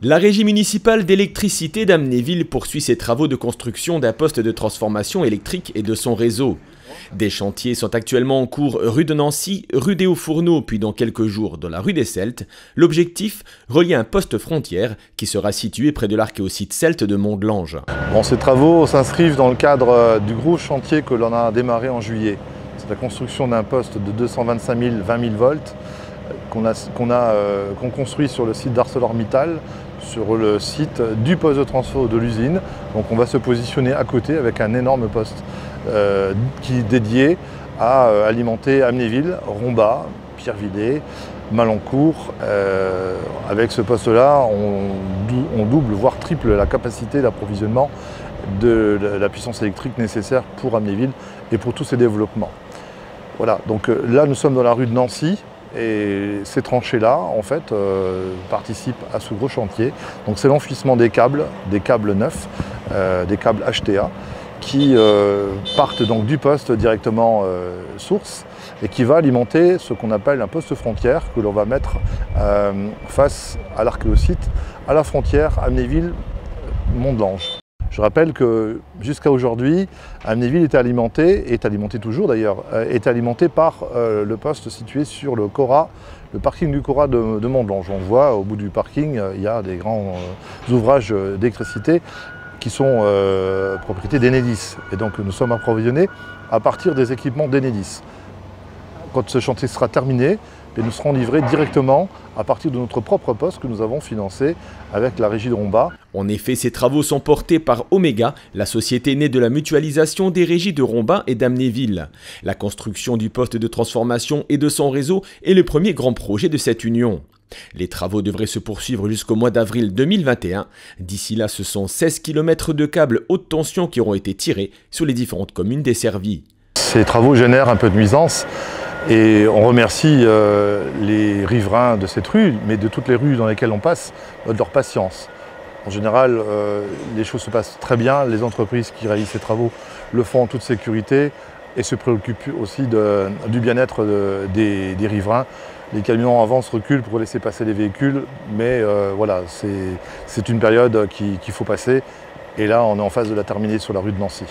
La régie municipale d'électricité d'Amnéville poursuit ses travaux de construction d'un poste de transformation électrique et de son réseau. Des chantiers sont actuellement en cours rue de Nancy, rue des Hauts-Fourneaux, puis dans quelques jours dans la rue des Celtes. L'objectif, relier un poste frontière qui sera situé près de l'archéosite celte de Mondelange. Ces travaux s'inscrivent dans le cadre du gros chantier que l'on a démarré en juillet. C'est la construction d'un poste de 225 000, 20 000 volts qu'on construit sur le site d'ArcelorMittal, sur le site du poste de transfo de l'usine. Donc on va se positionner à côté avec un énorme poste qui est dédié à alimenter Amnéville, Rombat, Pierrevillers, Malancourt. Avec ce poste-là, on double, voire triple la capacité d'approvisionnement de la puissance électrique nécessaire pour Amnéville et pour tous ces développements. Voilà, donc là nous sommes dans la rue de Nancy. Et ces tranchées-là, en fait, participent à ce gros chantier. Donc c'est l'enfouissement des câbles neufs, des câbles HTA, qui partent donc du poste directement source et qui va alimenter ce qu'on appelle un poste frontière que l'on va mettre face à l'archéosite, à la frontière Amnéville-Mondelange. Je rappelle que jusqu'à aujourd'hui, Amnéville est alimenté toujours d'ailleurs, est alimenté par le poste situé sur le Cora, le parking du Cora de Mondelange. On voit au bout du parking, il y a des grands ouvrages d'électricité qui sont propriété d'Enedis. Et donc nous sommes approvisionnés à partir des équipements d'Enedis. Quand ce chantier sera terminé, nous serons livrés directement à partir de notre propre poste que nous avons financé avec la régie de Rombat. En effet, ces travaux sont portés par Omega, la société née de la mutualisation des régies de Rombat et d'Amnéville. La construction du poste de transformation et de son réseau est le premier grand projet de cette union. Les travaux devraient se poursuivre jusqu'au mois d'avril 2021. D'ici là, ce sont 16 km de câbles haute tension qui auront été tirés sur les différentes communes desservies. Ces travaux génèrent un peu de nuisance. Et on remercie les riverains de cette rue, mais de toutes les rues dans lesquelles on passe, de leur patience. En général, les choses se passent très bien. Les entreprises qui réalisent ces travaux le font en toute sécurité et se préoccupent aussi du bien-être des riverains. Les camions avancent, reculent pour laisser passer les véhicules, mais voilà, c'est une période qu'il faut passer. Et là, on est en phase de la terminer sur la rue de Nancy.